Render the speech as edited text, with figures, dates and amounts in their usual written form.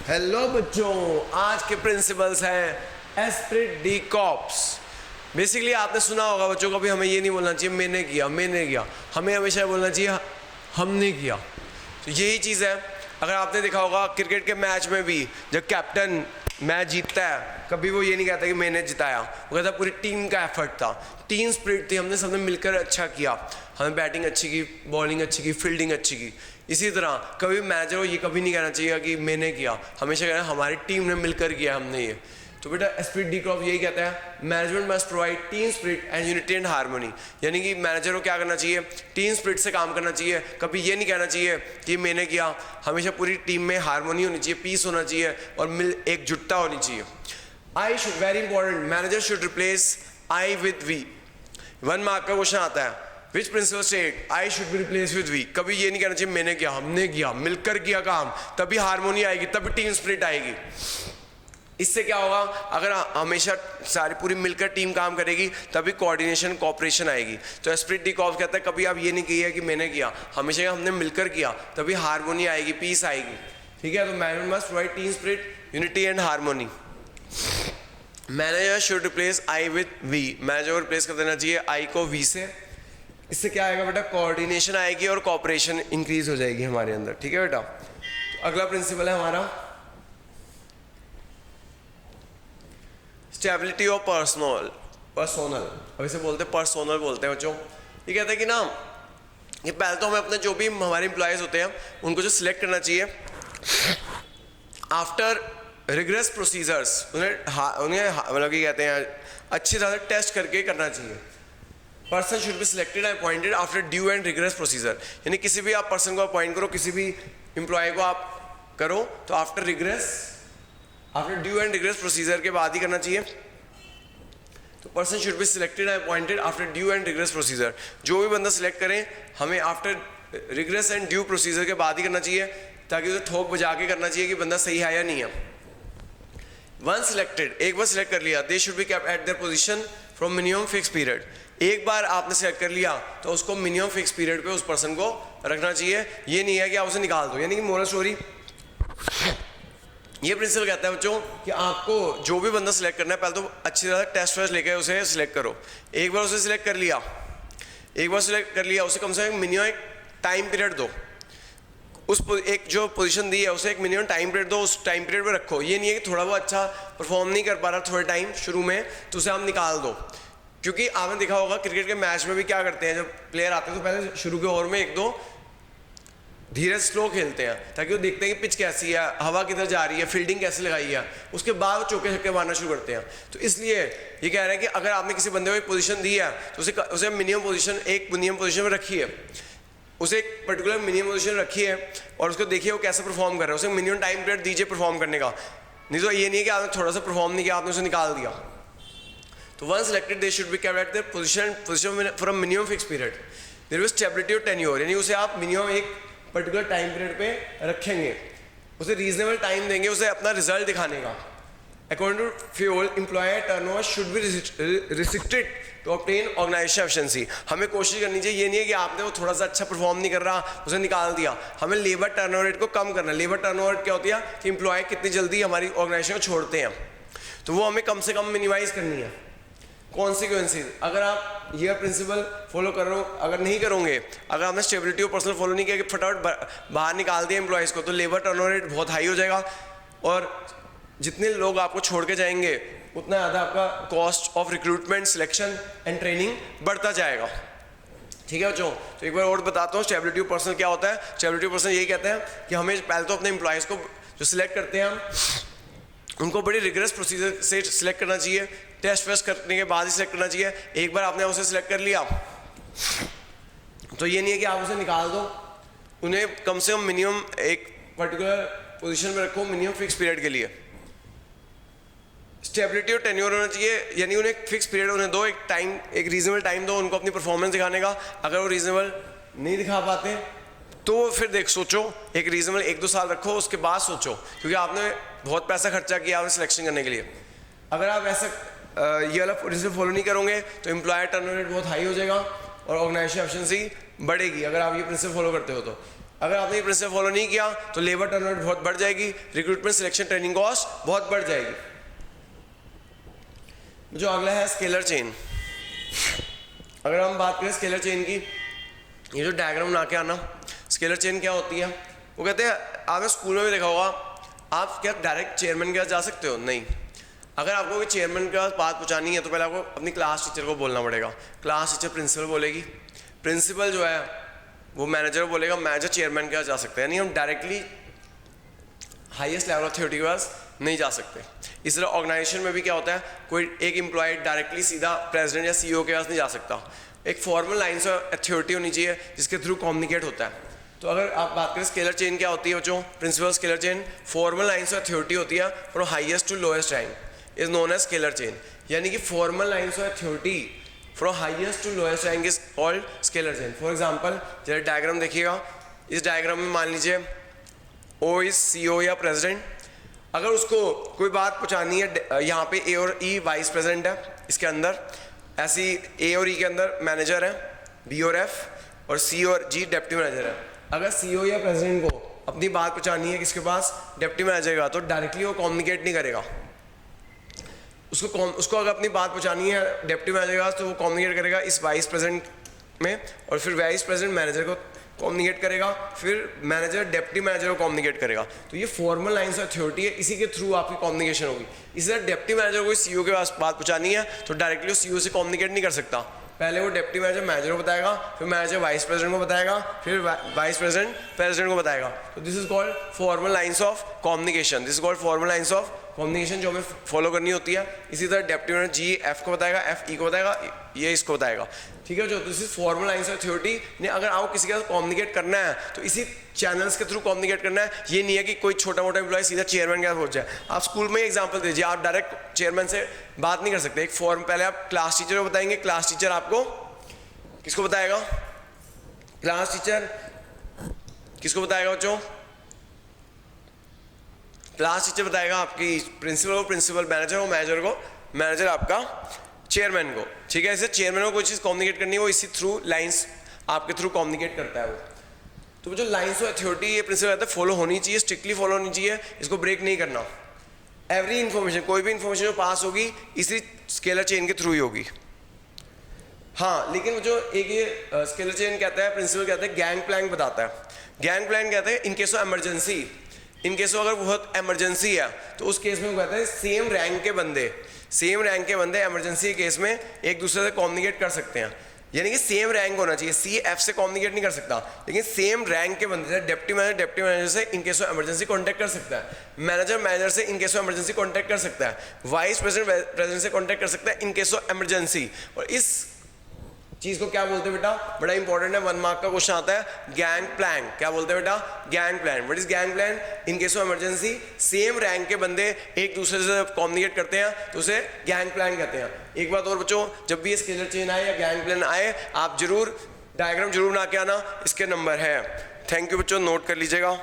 Hello बच्चों, आज के प्रिंसिपल्स हैं एस्पिरिट डी कॉर्प्स। बेसिकली आपने सुना होगा बच्चों, कभी हमें ये नहीं बोलना चाहिए मैंने किया, हमें हमेशा बोलना चाहिए हमने किया। तो यही चीज़ है। अगर आपने देखा होगा क्रिकेट के मैच में भी जब कैप्टन मैच जीतता है, कभी वो ये नहीं कहता कि मैंने जिताया, वो कहता पूरी टीम का एफर्ट था, टीम स्पिरिट थी, हमने सबने मिलकर अच्छा किया, हमने बैटिंग अच्छी की, बॉलिंग अच्छी की, फील्डिंग अच्छी की। इसी तरह कभी मैनेजर को ये कभी नहीं कहना चाहिए कि मैंने किया, हमेशा कहना हमारी टीम ने मिलकर किया हमने ये। तो बेटा एस्पिरिट डी कॉर्प्स यही कहता है, management must provide team spirit and unity and harmony. यानी कि मैनेजर को क्या करना चाहिए, टीम स्पिरिट से काम करना चाहिए। कभी ये नहीं कहना चाहिए कि मैंने किया, हमेशा पूरी टीम में हार्मनी होनी चाहिए, पीस होना चाहिए और एकजुटता होनी चाहिए। I should, very important, manager should replace I with we. 1 mark का क्वेश्चन आता है, which principle state I should be replace with we. कभी ये नहीं कहना चाहिए मैंने किया, हमने किया, मिलकर किया काम, तभी हार्मोनी आएगी, तभी टीम स्पिरिट आएगी। इससे क्या होगा, अगर हमेशा सारी पूरी मिलकर टीम काम करेगी तभी कोऑर्डिनेशन कोऑपरेशन आएगी। तो एस्पिरिट डी कॉर्प्स कहता है कभी आप ये नहीं किया कि मैंने किया, हमेशा हमने मिलकर किया, तभी हार्मोनी आएगी, पीस आएगी। ठीक है, तो management must provide team spirit, unity and harmony. Manager should replace I with we, manager को रिप्लेस कर देना चाहिए आई को वी से। इससे क्या आएगा बेटा, कोऑर्डिनेशन आएगी और कोऑपरेशन इंक्रीज हो जाएगी हमारे अंदर। ठीक है बेटा, तो अगला प्रिंसिपल है हमारा स्टेबिलिटी ऑफ पर्सोनल। अब इसे बोलते हैं पर्सोनल बोलते हैं बच्चों। ये कहते हैं कि ना, ये पहले तो हमें अपने जो भी हमारे एम्प्लॉयज़ होते हैं उनको जो सिलेक्ट करना चाहिए आफ्टर रिग्रेस प्रोसीजर्स, उन्हें मतलब कि कहते हैं अच्छी तरह से टेस्ट करके करना चाहिए। Person should be selected and appointed after due and rigorous procedure. यानी किसी भी आप पर्सन को अपॉइंट करो, किसी भी एम्प्लॉय को आप करो तो after due and rigorous procedure के बाद ही करना चाहिए। तो person should be selected and appointed after due and rigorous procedure. जो भी बंदा सिलेक्ट करें हमें after rigorous and due procedure के बाद ही करना चाहिए, ताकि उसे ठोक बजा के करना चाहिए कि बंदा सही है या नहीं है। वन सिलेक्टेड, एक बार सिलेक्ट कर लिया, दे should be kept at their position from minimum fix period. एक बार आपने सिलेक्ट कर लिया तो उसको मिनिमम फिक्स पीरियड पे उस पर्सन को रखना चाहिए। ये नहीं है कि आप उसे निकाल दो। यानी कि मोरल स्टोरी, ये प्रिंसिपल कहता है बच्चों कि आपको जो भी बंदा सिलेक्ट करना है पहले तो अच्छी तरह टेस्ट वेस्ट लेकर उसे सिलेक्ट करो। एक बार उसे सिलेक्ट कर लिया, उसे कम से कम मिनिमम एक टाइम पीरियड दो। उस एक जो पोजीशन दी है उसे एक मिनिमम टाइम पीरियड दो, उस टाइम पीरियड में रखो। ये नहीं है कि थोड़ा बहुत अच्छा परफॉर्म नहीं कर पा रहा थोड़े टाइम शुरू में तो उसे आप निकाल दो। क्योंकि आपने देखा होगा क्रिकेट के मैच में भी क्या करते हैं, जब प्लेयर आते हैं तो पहले शुरू के ओवर में 1-2 धीरे स्लो खेलते हैं ताकि वो देखते हैं कि पिच कैसी है, हवा किधर जा रही है, फील्डिंग कैसे लगाई है, उसके बाद वो चौके छक्के मारना शुरू करते हैं। तो इसलिए ये कह रहे हैं कि अगर आपने किसी बंदे को एक पोजीशन दी है तो उसे मिनिमम पोजीशन में रखिए, उसे एक पर्टिकुलर मिनिमम पोजीशन रखिए और उसको देखिए वो कैसे परफॉर्म कर रहा है। उसे मिनिमम टाइम पीरियड दीजिए परफॉर्म करने का। नहीं तो ये नहीं कि आपने थोड़ा सा परफॉर्म नहीं किया, आपने उसे निकाल दिया। तो one selected they should be kept at their position for a minimum fix period. There is stability of tenure, यानी उसे आप मिनिमम एक पर्टिकुलर टाइम पीरियड पे रखेंगे, उसे रीजनेबल टाइम देंगे उसे अपना रिजल्ट दिखाने का। According to Fayol, employer turnover should be restricted to obtain organisation efficiency. हमें कोशिश करनी चाहिए, ये नहीं है कि आपने वो थोड़ा सा अच्छा परफॉर्म नहीं कर रहा उसे निकाल दिया। हमें लेबर टर्नओवर रेट को कम करना है। लेबर टर्नओवर रेट क्या होती है कि एम्प्लॉय कितनी जल्दी हमारी ऑर्गेनाइजेशन को छोड़ते हैं, तो वो हमें कम से कम मिनिमाइज करनी है। कॉन्सिक्वेंसेज, अगर आप ये प्रिंसिपल फॉलो कर रहे हो, अगर नहीं करोगे, अगर आपने स्टेबिलिटी और पर्सनल फॉलो नहीं किया कि फटाफट बाहर निकाल दिया एम्प्लॉयज़ को, तो लेबर टर्नओवर रेट बहुत हाई हो जाएगा और जितने लोग आपको छोड़ के जाएंगे उतना ज़्यादा आपका cost of recruitment, selection and training बढ़ता जाएगा। ठीक है बच्चों, तो एक बार और बताता हूँ स्टेबिलिटी ऑफ पर्सनल क्या होता है। स्टेबिलिटी ऑफ पर्सनल यही कहते हैं कि हमें पहले तो अपने एम्प्लॉयज़ को जो सिलेक्ट करते हैं हम उनको बड़ी रिग्रेस प्रोसीजर से सिलेक्ट करना चाहिए, टेस्ट वेस्ट करने के बाद ही सिलेक्ट करना चाहिए। एक बार आपने उसे सिलेक्ट कर लिया तो ये नहीं है कि आप उसे निकाल दो, उन्हें कम से कम मिनिमम एक पर्टिकुलर पोजीशन में रखो मिनिमम फिक्स पीरियड के लिए। स्टेबिलिटी और टेन्योर होना चाहिए, यानी उन्हें एक फिक्स पीरियड उन्हें दो, एक रीजनेबल टाइम दो उनको अपनी परफॉर्मेंस दिखाने का। अगर वो रीजनेबल नहीं दिखा पाते तो फिर सोचो एक रीजनेबल 1-2 साल रखो, उसके बाद सोचो, क्योंकि आपने बहुत पैसा खर्चा किया आपने सिलेक्शन करने के लिए। अगर आप ऐसा ये वाला प्रिंसिपल फॉलो नहीं करोगे तो एम्प्लॉयर टर्नओवर रेट बहुत हाई हो जाएगा और ऑर्गेनाइजेशन एफिशिएंसी बढ़ेगी अगर आप ये प्रिंसिपल फॉलो करते हो तो। अगर आपने ये प्रिंसिपल फॉलो नहीं किया तो लेबर टर्नओवर बहुत बढ़ जाएगी, रिक्रूटमेंट सिलेक्शन ट्रेनिंग कॉस्ट बहुत बढ़ जाएगी। जो अगला है स्केलर चेन। अगर हम बात करें स्केलर चेन की, ये जो डायग्राम बना के आना, स्केलर चेन क्या होती है, वो कहते हैं, आपने स्कूल में भी देखा होगा, आप क्या डायरेक्ट चेयरमैन के पास जा सकते हो? नहीं। अगर आपको कोई चेयरमैन के पास बात पहुंचानी है तो पहले आपको अपनी क्लास टीचर को बोलना पड़ेगा, क्लास टीचर प्रिंसिपल बोलेगी, प्रिंसिपल जो है वो मैनेजर बोलेगा, मैनेजर चेयरमैन के पास जा सकते हैं। नहीं, हम directly highest level of authority के पास नहीं जा सकते। इस तरह ऑर्गेनाइजेशन में भी क्या होता है, कोई एक एम्प्लॉय डायरेक्टली सीधा प्रेसिडेंट या सीईओ के पास नहीं जा सकता, एक फॉर्मल लाइन्स ऑफ अथॉरिटी होनी चाहिए जिसके थ्रू कम्युनिकेट होता है। तो अगर आप बात करें स्केलर चेन क्या होती है बच्चों, principle scalar chain formal lines of authority होती है from highest to lowest rank is known as scalar chain, यानी कि formal lines of authority from highest to lowest rank is called scalar chain. For example जरा diagram देखिएगा, इस diagram में मान लीजिए ओ इज सीईओ या प्रेसिडेंट, अगर उसको कोई बात पहुंचानी है, यहाँ पे ए और ई वाइस प्रेसिडेंट है, इसके अंदर ऐसी ए और ई के अंदर मैनेजर है, बी और एफ, और सी और जी डेप्टी मैनेजर है। अगर सीईओ या प्रेसिडेंट को अपनी बात पहुंचानी है किसके पास, डेप्टी मैनेजर का, तो डायरेक्टली वो कम्युनिकेट नहीं करेगा। उसको अगर अपनी बात पहुंचानी है डेप्टी मैनेजर के पास तो वो कम्युनिकेट करेगा इस वाइस प्रेसिडेंट में, और फिर वाइस प्रेसिडेंट मैनेजर को कम्युनिकेट करेगा, फिर मैनेजर डेप्टी मैनेजर को कम्युनिकेट करेगा। तो ये फॉर्मल लाइन्स ऑफ अथॉरिटी है, इसी के थ्रू आपकी कम्युनिकेशन होगी। इसी तरह डेप्टी मैनेजर को सीईओ के पास बात पहुंचानी है तो डायरेक्टली वो सीईओ से कम्युनिकेट नहीं कर सकता, पहले वो डेप्टी मैनेजर मैनेजर को बताएगा, फिर मैनेजर वाइस प्रेसिडेंट को बताएगा, फिर वाइस प्रेसिडेंट प्रेसिडेंट को बताएगा। तो this is called formal lines of communication, this is called formal lines of communication जो हमें फॉलो करनी होती है। इसी तरह डेप्टी मैनेजर जी एफ को बताएगा, एफ ई को बताएगा, ये इसको बताएगा, ठीक है। जो this is formal lines of authority ने, अगर आपको किसी के साथ कम्युनिकेट करना है तो इसी चैनल्स के थ्रू कम्युनिकेट करना है। ये नहीं है कि कोई छोटा मोटा एम्प्लॉय सीधा चेयरमैन के पास पहुंच जाए। आप स्कूल में एग्जांपल दीजिए, आप डायरेक्ट चेयरमैन से बात नहीं कर सकते। एक फॉर्म पहले आप क्लास टीचर को बताएंगे, क्लास टीचर आपको किसको बताएगा, क्लास टीचर किसको बताएगा बच्चों, क्लास टीचर बताएगा आपकी प्रिंसिपल को, प्रिंसिपल मैनेजर को, मैनेजर को, मैनेजर आपका चेयरमैन को, ठीक है। ऐसे चेयरमैन को कोई चीज़ कम्युनिकेट करनी है वो इसी थ्रू लाइंस आपके थ्रू कम्युनिकेट करता है वो। तो जो लाइंस ऑफ अथॉरिटी ये प्रिंसिपल कहता है फॉलो होनी चाहिए, स्ट्रिक्टली फॉलो होनी चाहिए, इसको ब्रेक नहीं करना। एवरी इन्फॉर्मेशन, कोई भी इन्फॉर्मेशन जो पास होगी इसी स्केलर चेन के थ्रू ही होगी। हाँ, लेकिन जो एक ये स्केलर चेन कहता है, प्रिंसिपल कहता है गैंग प्लैंक बताता है। गैंग प्लैंक कहते हैं in case of emergency, in case of अगर बहुत इमरजेंसी है तो उस केस में वो कहता है सेम रैंक के बंदे इमरजेंसी के केस में एक दूसरे से कम्युनिकेट कर सकते हैं, यानी कि सेम रैंक होना चाहिए। सी एफ से कम्युनिकेट नहीं कर सकता, लेकिन सेम रैंक के बंदे, डेप्टी मैनेजर से in case of emergency contact कर सकता है, मैनेजर से in case of emergency contact कर सकता है, वाइस प्रेसिडेंट से कॉन्टैक्ट कर सकता है इन केस ऑफ इमरजेंसी। और इस चीज़ को क्या बोलते हैं बेटा, बड़ा इंपॉर्टेंट है, 1 मार्क का क्वेश्चन आता है, गैंग प्लैन। क्या बोलते हैं बेटा, gang plan. What is gang plan? In case of emergency same rank के बंदे एक दूसरे से कम्युनिकेट करते हैं तो उसे गैंग प्लैन कहते हैं। एक बात और बच्चों, जब भी ये स्केलर चेन आए या गैंग प्लैन आए, आप जरूर डायग्राम जरूर बना के आना, इसके नंबर है। थैंक यू बच्चों, नोट कर लीजिएगा।